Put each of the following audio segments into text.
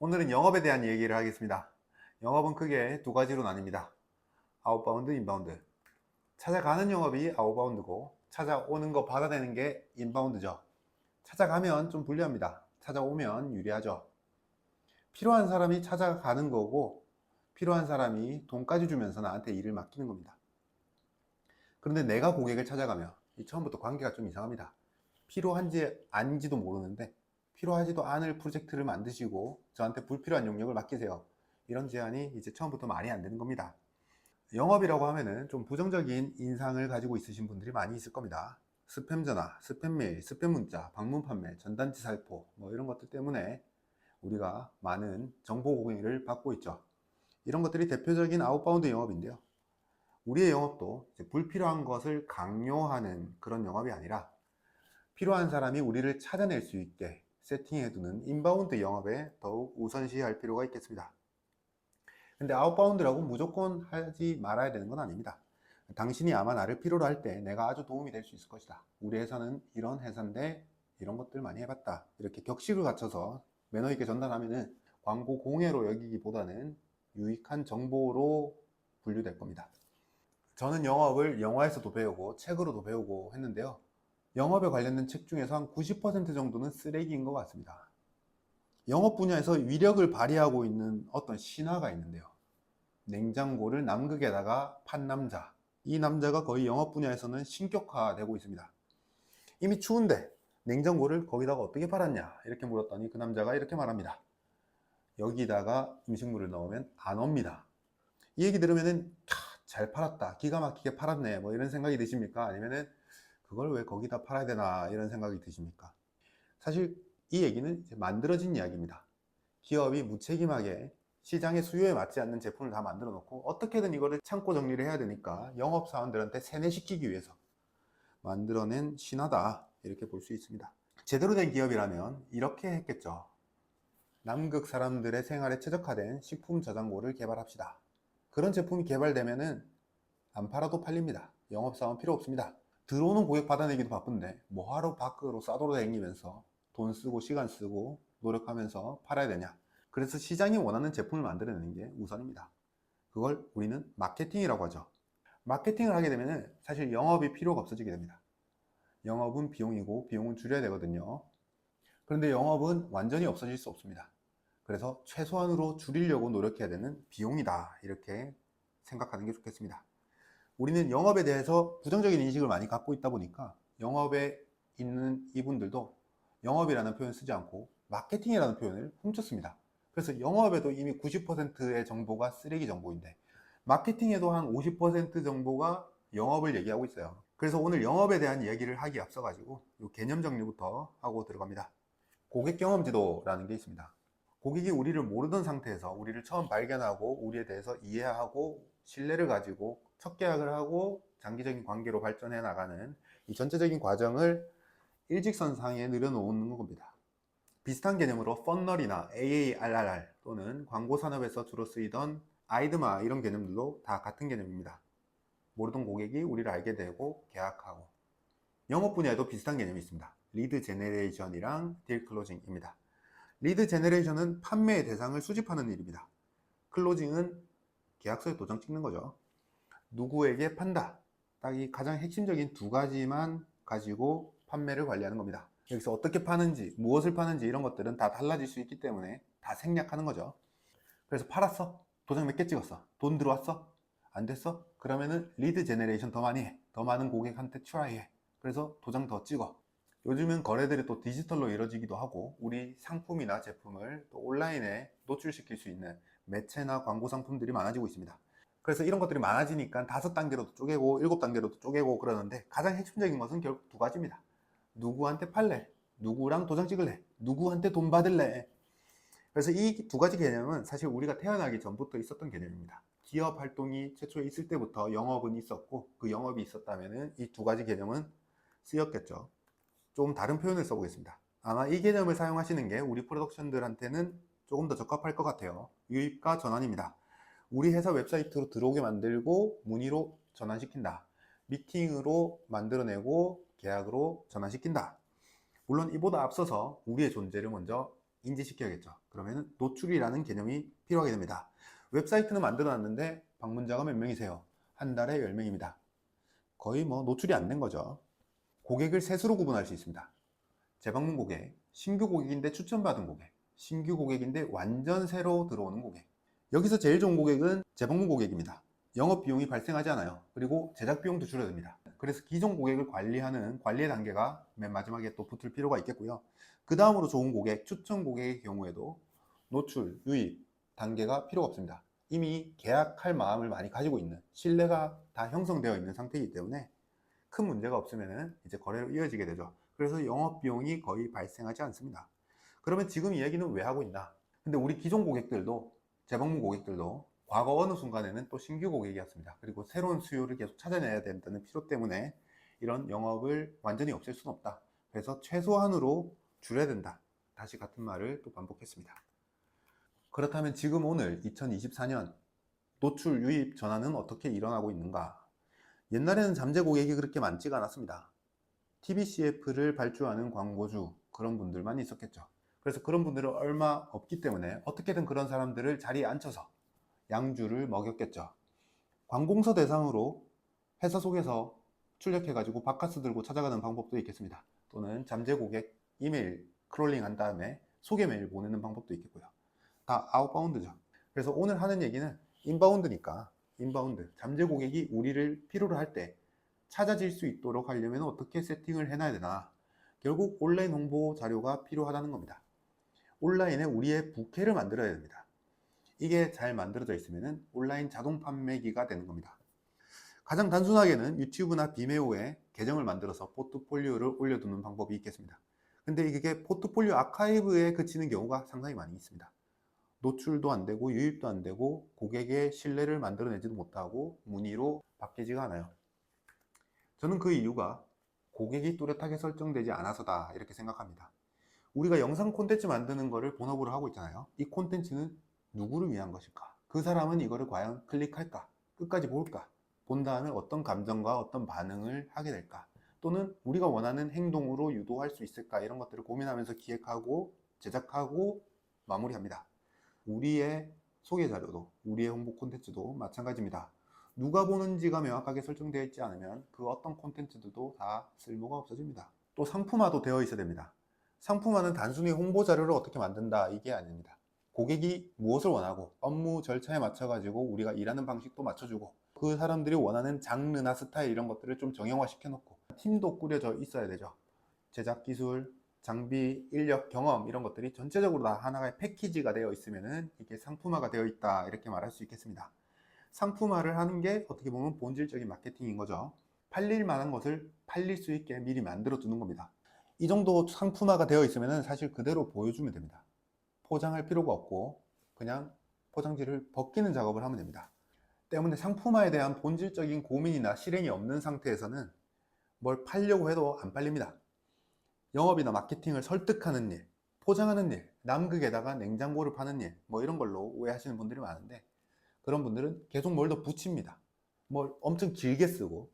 오늘은 영업에 대한 얘기를 하겠습니다. 영업은 크게 두 가지로 나뉩니다. 아웃바운드, 인바운드. 찾아가는 영업이 아웃바운드고 찾아오는 거 받아내는 게 인바운드죠. 찾아가면 좀 불리합니다. 찾아오면 유리하죠. 필요한 사람이 찾아가는 거고 필요한 사람이 돈까지 주면서 나한테 일을 맡기는 겁니다. 그런데 내가 고객을 찾아가면 처음부터 관계가 좀 이상합니다. 필요한지 아닌지도 모르는데 필요하지도 않을 프로젝트를 만드시고 저한테 불필요한 용역을 맡기세요. 이런 제안이 이제 처음부터 말이 안 되는 겁니다. 영업이라고 하면은 좀 부정적인 인상을 가지고 있으신 분들이 많이 있을 겁니다. 스팸 전화, 스팸 메일, 스팸 문자, 방문 판매, 전단지 살포 이런 것들 때문에 우리가 많은 정보 공유를 받고 있죠. 이런 것들이 대표적인 아웃바운드 영업인데요. 우리의 영업도 불필요한 것을 강요하는 그런 영업이 아니라 필요한 사람이 우리를 찾아낼 수 있게 세팅해두는 인바운드 영업에 더욱 우선시할 필요가 있겠습니다. 근데 아웃바운드라고 무조건 하지 말아야 되는 건 아닙니다. 당신이 아마 나를 필요로 할 때 내가 아주 도움이 될 수 있을 것이다. 우리 회사는 이런 회사인데 이런 것들 많이 해봤다. 이렇게 격식을 갖춰서 매너 있게 전달하면은 광고 공예로 여기기보다는 유익한 정보로 분류될 겁니다. 저는 영업을 영화에서도 배우고 책으로도 배우고 했는데요. 영업에 관련된 책 중에서 한 90% 정도는 쓰레기인 것 같습니다. 영업 분야에서 위력을 발휘하고 있는 어떤 신화가 있는데요. 냉장고를 남극에다가 판 남자. 이 남자가 거의 영업 분야에서는 신격화되고 있습니다. 이미 추운데 냉장고를 거기다가 어떻게 팔았냐 이렇게 물었더니 그 남자가 이렇게 말합니다. 여기다가 음식물을 넣으면 안 옵니다. 이 얘기 들으면은 잘 팔았다, 기가 막히게 팔았네 이런 생각이 드십니까? 아니면은 그걸 왜 거기다 팔아야 되나 이런 생각이 드십니까? 사실 이 얘기는 만들어진 이야기입니다. 기업이 무책임하게 시장의 수요에 맞지 않는 제품을 다 만들어 놓고 어떻게든 이거를 창고 정리를 해야 되니까 영업사원들한테 세뇌시키기 위해서 만들어낸 신화다 이렇게 볼 수 있습니다. 제대로 된 기업이라면 이렇게 했겠죠. 남극 사람들의 생활에 최적화된 식품 저장고를 개발합시다. 그런 제품이 개발되면은 안 팔아도 팔립니다. 영업사원 필요 없습니다. 들어오는 고객 받아내기도 바쁜데 뭐하러 밖으로 싸돌아다니면서 돈 쓰고 시간 쓰고 노력하면서 팔아야 되냐. 그래서 시장이 원하는 제품을 만들어내는 게 우선입니다. 그걸 우리는 마케팅이라고 하죠. 마케팅을 하게 되면 사실 영업이 필요가 없어지게 됩니다. 영업은 비용이고 비용은 줄여야 되거든요. 그런데 영업은 완전히 없어질 수 없습니다. 그래서 최소한으로 줄이려고 노력해야 되는 비용이다 이렇게 생각하는 게 좋겠습니다. 우리는 영업에 대해서 부정적인 인식을 많이 갖고 있다 보니까 영업에 있는 이분들도 영업이라는 표현을 쓰지 않고 마케팅이라는 표현을 훔쳤습니다. 그래서 영업에도 이미 90%의 정보가 쓰레기 정보인데 마케팅에도 한 50% 정보가 영업을 얘기하고 있어요. 그래서 오늘 영업에 대한 이야기를 하기 앞서 가지고 이 개념 정리부터 하고 들어갑니다. 고객 경험 지도라는 게 있습니다. 고객이 우리를 모르던 상태에서 우리를 처음 발견하고 우리에 대해서 이해하고 신뢰를 가지고 첫 계약을 하고 장기적인 관계로 발전해 나가는 이 전체적인 과정을 일직선상에 늘여놓는 겁니다. 비슷한 개념으로 펀널이나 AARRR 또는 광고 산업에서 주로 쓰이던 아이드마 이런 개념들도 다 같은 개념입니다. 모르던 고객이 우리를 알게 되고 계약하고. 영업 분야에도 비슷한 개념이 있습니다. 리드 제네레이션이랑 딜 클로징입니다. 리드 제네레이션은 판매의 대상을 수집하는 일입니다. 클로징은 계약서에 도장 찍는 거죠. 누구에게 판다. 딱 이 가장 핵심적인 두 가지만 가지고 판매를 관리하는 겁니다. 여기서 어떻게 파는지, 무엇을 파는지 이런 것들은 다 달라질 수 있기 때문에 다 생략하는 거죠. 그래서 팔았어? 도장 몇 개 찍었어? 돈 들어왔어? 안 됐어? 그러면은 리드 제네레이션 더 많이 해. 더 많은 고객한테 트라이해. 그래서 도장 더 찍어. 요즘은 거래들이 또 디지털로 이루어지기도 하고 우리 상품이나 제품을 또 온라인에 노출시킬 수 있는 매체나 광고 상품들이 많아지고 있습니다. 그래서 이런 것들이 많아지니까 5단계로도 쪼개고 7단계로도 쪼개고 그러는데 가장 핵심적인 것은 결국 두 가지입니다. 누구한테 팔래? 누구랑 도장 찍을래? 누구한테 돈 받을래? 그래서 이 두 가지 개념은 사실 우리가 태어나기 전부터 있었던 개념입니다. 기업 활동이 최초에 있을 때부터 영업은 있었고 그 영업이 있었다면 이 두 가지 개념은 쓰였겠죠. 좀 다른 표현을 써보겠습니다. 아마 이 개념을 사용하시는 게 우리 프로덕션들한테는 조금 더 적합할 것 같아요. 유입과 전환입니다. 우리 회사 웹사이트로 들어오게 만들고 문의로 전환시킨다. 미팅으로 만들어내고 계약으로 전환시킨다. 물론 이보다 앞서서 우리의 존재를 먼저 인지시켜야겠죠. 그러면 노출이라는 개념이 필요하게 됩니다. 웹사이트는 만들어 놨는데 방문자가 몇 명이세요? 한 달에 10명입니다. 거의 뭐 노출이 안 된 거죠. 고객을 셋으로 구분할 수 있습니다. 재방문 고객, 신규 고객인데 추천받은 고객, 신규 고객인데 완전 새로 들어오는 고객. 여기서 제일 좋은 고객은 재방문 고객입니다. 영업 비용이 발생하지 않아요. 그리고 제작 비용도 줄어듭니다. 그래서 기존 고객을 관리하는 관리의 단계가 맨 마지막에 또 붙을 필요가 있겠고요. 그 다음으로 좋은 고객, 추천 고객의 경우에도 노출, 유입 단계가 필요가 없습니다. 이미 계약할 마음을 많이 가지고 있는, 신뢰가 다 형성되어 있는 상태이기 때문에 큰 문제가 없으면 이제 거래로 이어지게 되죠. 그래서 영업 비용이 거의 발생하지 않습니다. 그러면 지금 이 얘기는 왜 하고 있나? 근데 우리 기존 고객들도, 재방문 고객들도 과거 어느 순간에는 또 신규 고객이었습니다. 그리고 새로운 수요를 계속 찾아내야 된다는 필요 때문에 이런 영업을 완전히 없앨 수는 없다. 그래서 최소한으로 줄여야 된다. 다시 같은 말을 또 반복했습니다. 그렇다면 지금 오늘 2024년 노출 유입 전환은 어떻게 일어나고 있는가? 옛날에는 잠재 고객이 그렇게 많지가 않았습니다. TBCF를 발주하는 광고주, 그런 분들만 있었겠죠. 그래서 그런 분들은 얼마 없기 때문에 어떻게든 그런 사람들을 자리에 앉혀서 양주를 먹였겠죠. 관공서 대상으로 회사 속에서 출력해가지고 바카스 들고 찾아가는 방법도 있겠습니다. 또는 잠재 고객 이메일 크롤링 한 다음에 소개 메일 보내는 방법도 있겠고요. 다 아웃바운드죠. 그래서 오늘 하는 얘기는 인바운드니까, 인바운드, 잠재 고객이 우리를 필요로 할 때 찾아질 수 있도록 하려면 어떻게 세팅을 해놔야 되나. 결국 온라인 홍보 자료가 필요하다는 겁니다. 온라인에 우리의 부캐를 만들어야 됩니다. 이게 잘 만들어져 있으면 온라인 자동 판매기가 되는 겁니다. 가장 단순하게는 유튜브나 비메오에 계정을 만들어서 포트폴리오를 올려두는 방법이 있겠습니다. 근데 이게 포트폴리오 아카이브에 그치는 경우가 상당히 많이 있습니다. 노출도 안 되고 유입도 안 되고 고객의 신뢰를 만들어내지도 못하고 문의로 바뀌지가 않아요. 저는 그 이유가 고객이 뚜렷하게 설정되지 않아서다 이렇게 생각합니다. 우리가 영상 콘텐츠 만드는 거를 본업으로 하고 있잖아요. 이 콘텐츠는 누구를 위한 것일까? 그 사람은 이거를 과연 클릭할까? 끝까지 볼까? 본 다음에 어떤 감정과 어떤 반응을 하게 될까? 또는 우리가 원하는 행동으로 유도할 수 있을까? 이런 것들을 고민하면서 기획하고 제작하고 마무리합니다. 우리의 소개 자료도, 우리의 홍보 콘텐츠도 마찬가지입니다. 누가 보는지가 명확하게 설정되어 있지 않으면 그 어떤 콘텐츠들도 다 쓸모가 없어집니다. 또 상품화도 되어 있어야 됩니다. 상품화는 단순히 홍보 자료를 어떻게 만든다 이게 아닙니다. 고객이 무엇을 원하고 업무 절차에 맞춰 가지고 우리가 일하는 방식도 맞춰주고 그 사람들이 원하는 장르나 스타일 이런 것들을 좀 정형화 시켜 놓고 팀도 꾸려져 있어야 되죠. 제작 기술, 장비, 인력, 경험 이런 것들이 전체적으로 다 하나의 패키지가 되어 있으면 이게 상품화가 되어 있다 이렇게 말할 수 있겠습니다. 상품화를 하는 게 어떻게 보면 본질적인 마케팅인 거죠. 팔릴 만한 것을 팔릴 수 있게 미리 만들어 두는 겁니다. 이 정도 상품화가 되어 있으면 사실 그대로 보여주면 됩니다. 포장할 필요가 없고 그냥 포장지를 벗기는 작업을 하면 됩니다. 때문에 상품화에 대한 본질적인 고민이나 실행이 없는 상태에서는 뭘 팔려고 해도 안 팔립니다. 영업이나 마케팅을 설득하는 일, 포장하는 일, 남극에다가 냉장고를 파는 일, 뭐 이런 걸로 오해하시는 분들이 많은데 그런 분들은 계속 뭘 더 붙입니다. 뭘 엄청 길게 쓰고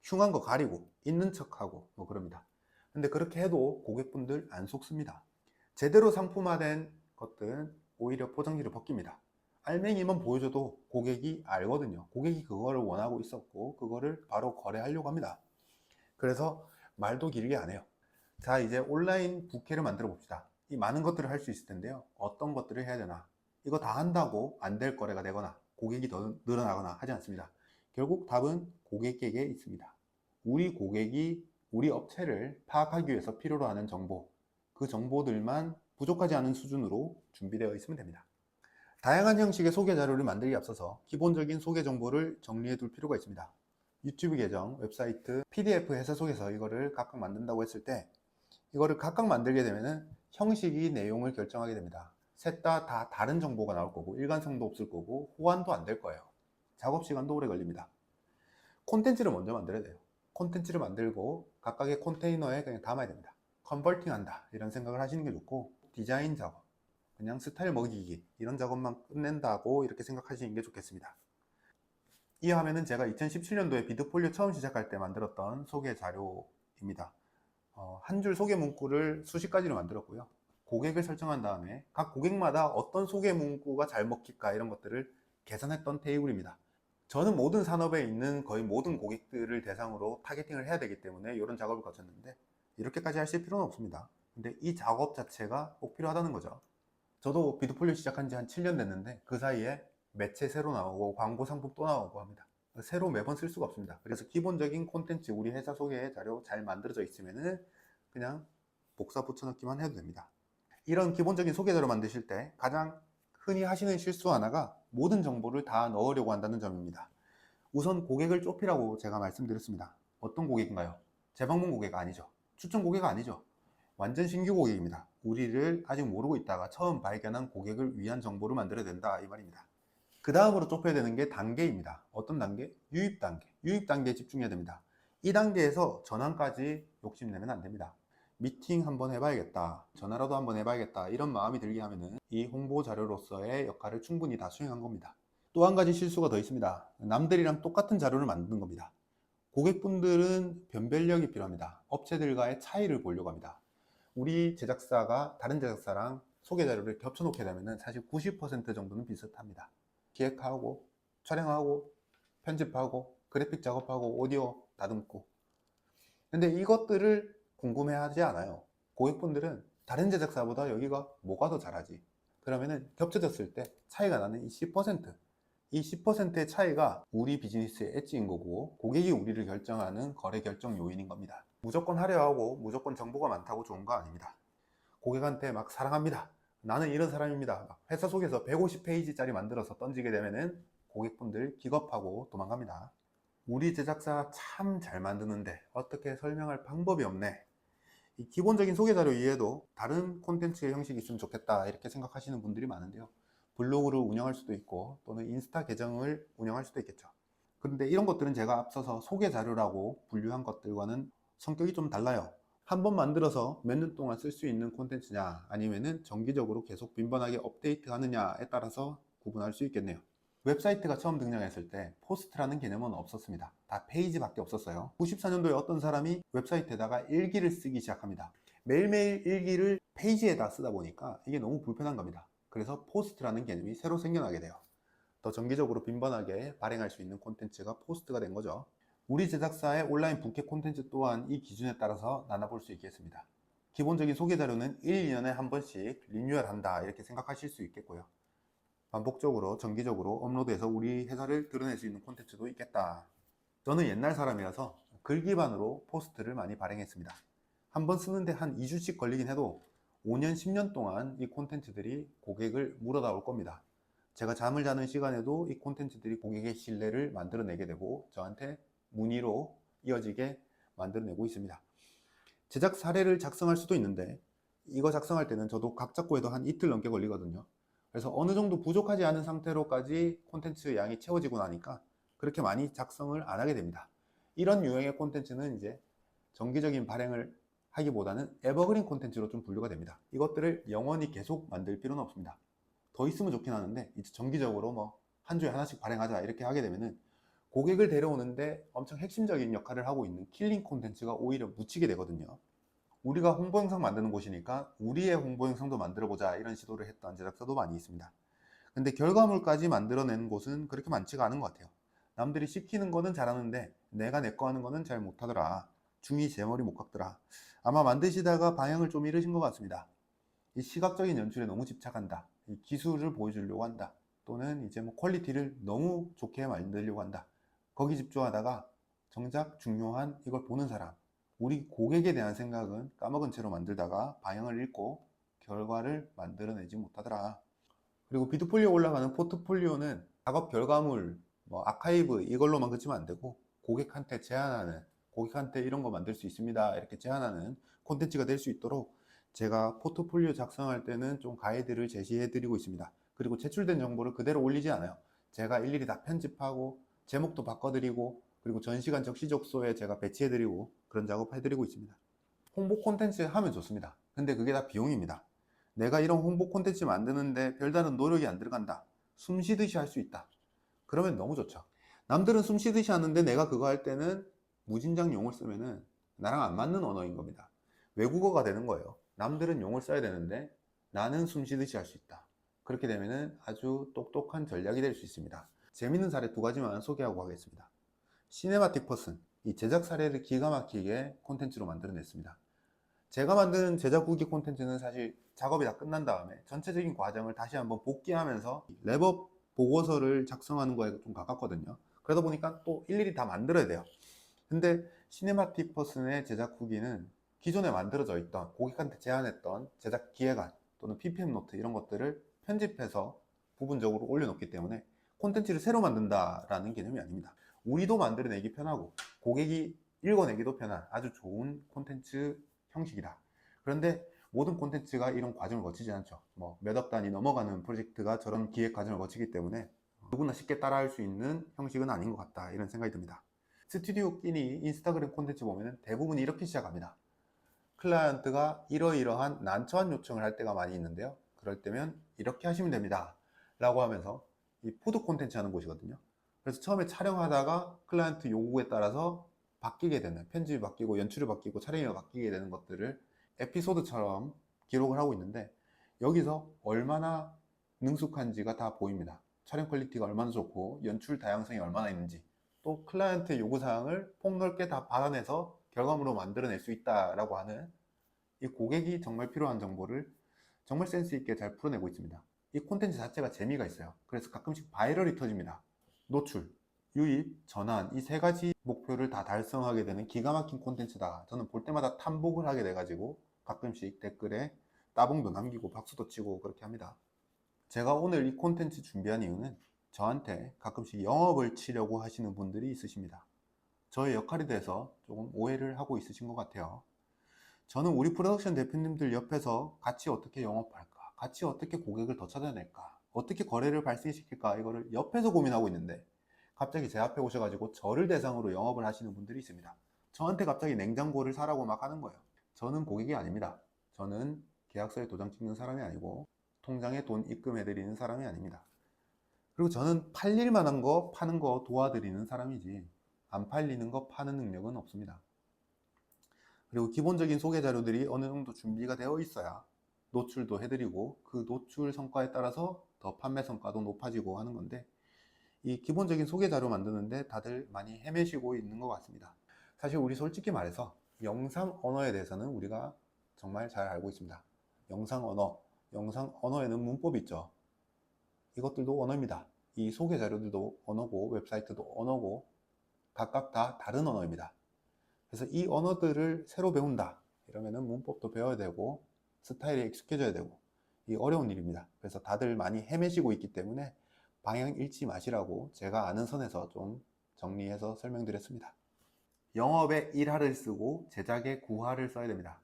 흉한 거 가리고 있는 척하고 뭐 그럽니다. 근데 그렇게 해도 고객분들 안 속습니다. 제대로 상품화된 것들은 오히려 포장지를 벗깁니다. 알맹이만 보여줘도 고객이 알거든요. 고객이 그거를 원하고 있었고 그거를 바로 거래하려고 합니다. 그래서 말도 길게 안 해요. 자, 이제 온라인 부캐를 만들어 봅시다. 이 많은 것들을 할 수 있을 텐데요. 어떤 것들을 해야 되나? 이거 다 한다고 안 될 거래가 되거나 고객이 더 늘어나거나 하지 않습니다. 결국 답은 고객에게 있습니다. 우리 고객이 우리 업체를 파악하기 위해서 필요로 하는 정보, 그 정보들만 부족하지 않은 수준으로 준비되어 있으면 됩니다. 다양한 형식의 소개 자료를 만들기 앞서서 기본적인 소개 정보를 정리해 둘 필요가 있습니다. 유튜브 계정, 웹사이트, PDF 회사 속에서 이거를 각각 만든다고 했을 때 이거를 각각 만들게 되면 형식이 내용을 결정하게 됩니다. 셋 다 다른 정보가 나올 거고 일관성도 없을 거고 호환도 안 될 거예요. 작업 시간도 오래 걸립니다. 콘텐츠를 먼저 만들어야 돼요. 콘텐츠를 만들고 각각의 컨테이너에 그냥 담아야 됩니다. 컨버팅 한다 이런 생각을 하시는 게 좋고 디자인 작업, 그냥 스타일 먹이기 이런 작업만 끝낸다고 이렇게 생각하시는 게 좋겠습니다. 이 화면은 제가 2017년도에 비드폴리오 처음 시작할 때 만들었던 소개 자료입니다. 한 줄 소개 문구를 수십 가지로 만들었고요. 고객을 설정한 다음에 각 고객마다 어떤 소개 문구가 잘 먹힐까 이런 것들을 계산했던 테이블입니다. 저는 모든 산업에 있는 거의 모든 고객들을 대상으로 타겟팅을 해야 되기 때문에 이런 작업을 거쳤는데 이렇게까지 하실 필요는 없습니다. 근데 이 작업 자체가 꼭 필요하다는 거죠. 저도 비드폴리오 시작한 지 한 7년 됐는데 그 사이에 매체 새로 나오고 광고 상품 또 나오고 합니다. 새로 매번 쓸 수가 없습니다. 그래서 기본적인 콘텐츠, 우리 회사 소개 자료 잘 만들어져 있으면은 그냥 복사 붙여넣기만 해도 됩니다. 이런 기본적인 소개 자료 만드실 때 가장 흔히 하시는 실수 하나가 모든 정보를 다 넣으려고 한다는 점입니다. 우선 고객을 좁히라고 제가 말씀드렸습니다. 어떤 고객인가요? 재방문 고객 아니죠. 추천 고객 아니죠. 완전 신규 고객입니다. 우리를 아직 모르고 있다가 처음 발견한 고객을 위한 정보를 만들어야 된다 이 말입니다. 그 다음으로 좁혀야 되는 게 단계입니다. 어떤 단계? 유입 단계. 유입 단계에 집중해야 됩니다. 이 단계에서 전환까지 욕심내면 안 됩니다. 미팅 한번 해봐야겠다, 전화라도 한번 해봐야겠다 이런 마음이 들게 하면은 이 홍보 자료로서의 역할을 충분히 다 수행한 겁니다. 또 한 가지 실수가 더 있습니다. 남들이랑 똑같은 자료를 만드는 겁니다. 고객분들은 변별력이 필요합니다. 업체들과의 차이를 보려고 합니다. 우리 제작사가 다른 제작사랑 소개 자료를 겹쳐놓게 되면 사실 90% 정도는 비슷합니다. 기획하고 촬영하고 편집하고 그래픽 작업하고 오디오 다듬고, 근데 이것들을 궁금해하지 않아요. 고객분들은 다른 제작사보다 여기가 뭐가 더 잘하지, 그러면은 겹쳐졌을 때 차이가 나는 이 10%, 이 10%의 차이가 우리 비즈니스의 엣지인 거고 고객이 우리를 결정하는 거래 결정 요인인 겁니다. 무조건 하려 하고 무조건 정보가 많다고 좋은 거 아닙니다. 고객한테 막 사랑합니다, 나는 이런 사람입니다, 회사 속에서 150페이지짜리 만들어서 던지게 되면은 고객분들 기겁하고 도망갑니다. 우리 제작사 참 잘 만드는데 어떻게 설명할 방법이 없네, 이 기본적인 소개 자료 이외에도 다른 콘텐츠의 형식이 있으면 좋겠다 이렇게 생각하시는 분들이 많은데요. 블로그를 운영할 수도 있고 또는 인스타 계정을 운영할 수도 있겠죠. 그런데 이런 것들은 제가 앞서서 소개 자료라고 분류한 것들과는 성격이 좀 달라요. 한 번 만들어서 몇 년 동안 쓸 수 있는 콘텐츠냐 아니면은 정기적으로 계속 빈번하게 업데이트 하느냐에 따라서 구분할 수 있겠네요. 웹사이트가 처음 등장했을 때 포스트라는 개념은 없었습니다. 다 페이지밖에 없었어요. 94년도에 어떤 사람이 웹사이트에다가 일기를 쓰기 시작합니다. 매일매일 일기를 페이지에다 쓰다 보니까 이게 너무 불편한 겁니다. 그래서 포스트라는 개념이 새로 생겨나게 돼요. 더 정기적으로 빈번하게 발행할 수 있는 콘텐츠가 포스트가 된 거죠. 우리 제작사의 온라인 부캐 콘텐츠 또한 이 기준에 따라서 나눠볼 수 있겠습니다. 기본적인 소개 자료는 1, 2년에 한 번씩 리뉴얼한다 이렇게 생각하실 수 있겠고요. 반복적으로 정기적으로 업로드해서 우리 회사를 드러낼 수 있는 콘텐츠도 있겠다. 저는 옛날 사람이라서 글 기반으로 포스트를 많이 발행했습니다. 한번 쓰는데 한 2주씩 걸리긴 해도 5년, 10년 동안 이 콘텐츠들이 고객을 물어다 올 겁니다. 제가 잠을 자는 시간에도 이 콘텐츠들이 고객의 신뢰를 만들어내게 되고 저한테 문의로 이어지게 만들어내고 있습니다. 제작 사례를 작성할 수도 있는데 이거 작성할 때는 저도 각 잡고 해도 한 이틀 넘게 걸리거든요. 그래서 어느 정도 부족하지 않은 상태로까지 콘텐츠 양이 채워지고 나니까 그렇게 많이 작성을 안 하게 됩니다. 이런 유형의 콘텐츠는 이제 정기적인 발행을 하기보다는 에버그린 콘텐츠로 좀 분류가 됩니다. 이것들을 영원히 계속 만들 필요는 없습니다. 더 있으면 좋긴 하는데 이제 정기적으로 뭐 한 주에 하나씩 발행하자 이렇게 하게 되면은 고객을 데려오는데 엄청 핵심적인 역할을 하고 있는 킬링 콘텐츠가 오히려 묻히게 되거든요. 우리가 홍보 영상 만드는 곳이니까 우리의 홍보 영상도 만들어 보자 이런 시도를 했던 제작사도 많이 있습니다. 근데 결과물까지 만들어내는 곳은 그렇게 많지가 않은 것 같아요. 남들이 시키는 거는 잘하는데 내가 내 거 하는 거는 잘 못하더라, 중이 제 머리 못 깎더라. 아마 만드시다가 방향을 좀 잃으신 것 같습니다. 이 시각적인 연출에 너무 집착한다, 이 기술을 보여주려고 한다, 또는 이제 뭐 퀄리티를 너무 좋게 만들려고 한다, 거기 집중하다가 정작 중요한 이걸 보는 사람, 우리 고객에 대한 생각은 까먹은 채로 만들다가 방향을 잃고 결과를 만들어내지 못하더라. 그리고 비드폴리오 올라가는 포트폴리오는 작업 결과물, 뭐 아카이브 이걸로만 그치면 안 되고 고객한테 제안하는, 고객한테 이런 거 만들 수 있습니다 이렇게 제안하는 콘텐츠가 될 수 있도록 제가 포트폴리오 작성할 때는 좀 가이드를 제시해 드리고 있습니다. 그리고 제출된 정보를 그대로 올리지 않아요. 제가 일일이 다 편집하고 제목도 바꿔드리고 그리고 전시관 적시적소에 제가 배치해드리고 그런 작업 해드리고 있습니다. 홍보 콘텐츠 하면 좋습니다. 근데 그게 다 비용입니다. 내가 이런 홍보 콘텐츠 만드는데 별다른 노력이 안 들어간다, 숨 쉬듯이 할 수 있다, 그러면 너무 좋죠. 남들은 숨 쉬듯이 하는데 내가 그거 할 때는 무진장 용을 쓰면은 나랑 안 맞는 언어인 겁니다. 외국어가 되는 거예요. 남들은 용을 써야 되는데 나는 숨 쉬듯이 할 수 있다. 그렇게 되면은 아주 똑똑한 전략이 될 수 있습니다. 재밌는 사례 두 가지만 소개하고 가겠습니다. 시네마틱 퍼슨, 이 제작 사례를 기가 막히게 콘텐츠로 만들어냈습니다. 제가 만든 제작 후기 콘텐츠는 사실 작업이 다 끝난 다음에 전체적인 과정을 다시 한번 복귀하면서 랩업 보고서를 작성하는 거에 좀 가깝거든요. 그러다 보니까 또 일일이 다 만들어야 돼요. 근데 시네마틱 퍼슨의 제작 후기는 기존에 만들어져 있던 고객한테 제안했던 제작 기획안 또는 PPM 노트 이런 것들을 편집해서 부분적으로 올려놓기 때문에 콘텐츠를 새로 만든다라는 개념이 아닙니다. 우리도 만들어내기 편하고 고객이 읽어내기도 편한 아주 좋은 콘텐츠 형식이다. 그런데 모든 콘텐츠가 이런 과정을 거치지 않죠. 뭐 몇 억 단위 넘어가는 프로젝트가 저런 기획 과정을 거치기 때문에 누구나 쉽게 따라할 수 있는 형식은 아닌 것 같다, 이런 생각이 듭니다. 스튜디오 끼니 인스타그램 콘텐츠 보면 대부분 이렇게 시작합니다. 클라이언트가 이러이러한 난처한 요청을 할 때가 많이 있는데요, 그럴 때면 이렇게 하시면 됩니다 라고 하면서, 이 푸드 콘텐츠 하는 곳이거든요. 그래서 처음에 촬영하다가 클라이언트 요구에 따라서 바뀌게 되는, 편집이 바뀌고 연출이 바뀌고 촬영이 바뀌게 되는 것들을 에피소드처럼 기록을 하고 있는데, 여기서 얼마나 능숙한지가 다 보입니다. 촬영 퀄리티가 얼마나 좋고 연출 다양성이 얼마나 있는지, 또 클라이언트의 요구사항을 폭넓게 다 받아내서 결과물로 만들어낼 수 있다라고 하는, 이 고객이 정말 필요한 정보를 정말 센스 있게 잘 풀어내고 있습니다. 이 콘텐츠 자체가 재미가 있어요. 그래서 가끔씩 바이럴이 터집니다. 노출, 유입, 전환, 이 세 가지 목표를 다 달성하게 되는 기가 막힌 콘텐츠다. 저는 볼 때마다 탐복을 하게 돼가지고 가끔씩 댓글에 따봉도 남기고 박수도 치고 그렇게 합니다. 제가 오늘 이 콘텐츠 준비한 이유는 저한테 가끔씩 영업을 치려고 하시는 분들이 있으십니다. 저의 역할이 돼서 조금 오해를 하고 있으신 것 같아요. 저는 우리 프로덕션 대표님들 옆에서 같이 어떻게 영업할까, 같이 어떻게 고객을 더 찾아낼까, 어떻게 거래를 발생시킬까, 이거를 옆에서 고민하고 있는데 갑자기 제 앞에 오셔가지고 저를 대상으로 영업을 하시는 분들이 있습니다. 저한테 갑자기 냉장고를 사라고 막 하는 거예요. 저는 고객이 아닙니다. 저는 계약서에 도장 찍는 사람이 아니고 통장에 돈 입금해드리는 사람이 아닙니다. 그리고 저는 팔릴 만한 거 파는 거 도와드리는 사람이지 안 팔리는 거 파는 능력은 없습니다. 그리고 기본적인 소개 자료들이 어느 정도 준비가 되어 있어야 노출도 해드리고 그 노출 성과에 따라서 더 판매 성과도 높아지고 하는 건데, 이 기본적인 소개 자료 만드는데 다들 많이 헤매시고 있는 것 같습니다. 사실 우리 솔직히 말해서 영상 언어에 대해서는 우리가 정말 잘 알고 있습니다. 영상 언어에는 문법이 있죠. 이것들도 언어입니다. 이 소개 자료들도 언어고 웹사이트도 언어고 각각 다 다른 언어입니다. 그래서 이 언어들을 새로 배운다 이러면은 문법도 배워야 되고 스타일이 익숙해져야 되고, 이 어려운 일입니다. 그래서 다들 많이 헤매시고 있기 때문에 방향 잃지 마시라고 제가 아는 선에서 좀 정리해서 설명드렸습니다. 영업에 1화를 쓰고 제작에 9화를 써야 됩니다.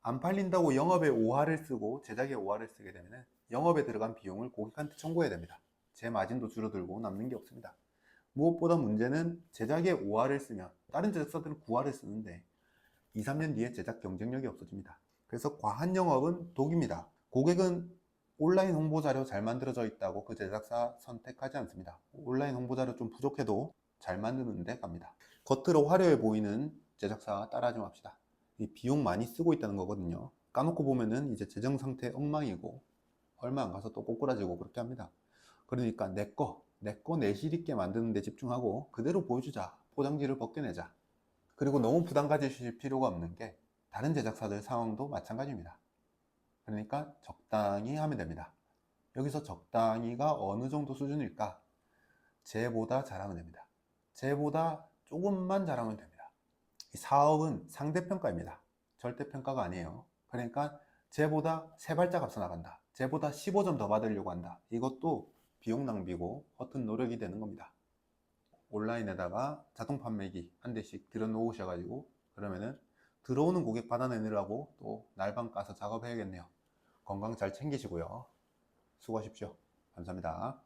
안 팔린다고 영업에 5화를 쓰고 제작에 5화를 쓰게 되면 영업에 들어간 비용을 고객한테 청구해야 됩니다. 제 마진도 줄어들고 남는 게 없습니다. 무엇보다 문제는 제작에 5화를 쓰면 다른 제작사들은 9화를 쓰는데 2, 3년 뒤에 제작 경쟁력이 없어집니다. 그래서 과한 영업은 독입니다. 고객은 온라인 홍보 자료 잘 만들어져 있다고 그 제작사 선택하지 않습니다. 온라인 홍보 자료 좀 부족해도 잘 만드는데 갑니다. 겉으로 화려해 보이는 제작사 따라하지 맙시다. 이 비용 많이 쓰고 있다는 거거든요. 까놓고 보면은 이제 재정 상태 엉망이고 얼마 안 가서 또 꼬꾸라지고 그렇게 합니다. 그러니까 내 거 내실 있게 만드는 데 집중하고 그대로 보여주자. 포장지를 벗겨내자. 그리고 너무 부담 가지실 필요가 없는 게 다른 제작사들 상황도 마찬가지입니다. 그러니까 적당히 하면 됩니다. 여기서 적당히가 어느 정도 수준일까? 쟤보다 잘하면 됩니다. 쟤보다 조금만 잘하면 됩니다. 이 사업은 상대평가입니다. 절대평가가 아니에요. 그러니까 쟤보다 3발짝 앞서 나간다, 쟤보다 15점 더 받으려고 한다, 이것도 비용 낭비고 허튼 노력이 되는 겁니다. 온라인에다가 자동 판매기 한 대씩 들여 놓으셔가지고 그러면은 들어오는 고객 받아내느라고 또 날밤 까서 작업해야겠네요. 건강 잘 챙기시고요. 수고하십시오. 감사합니다.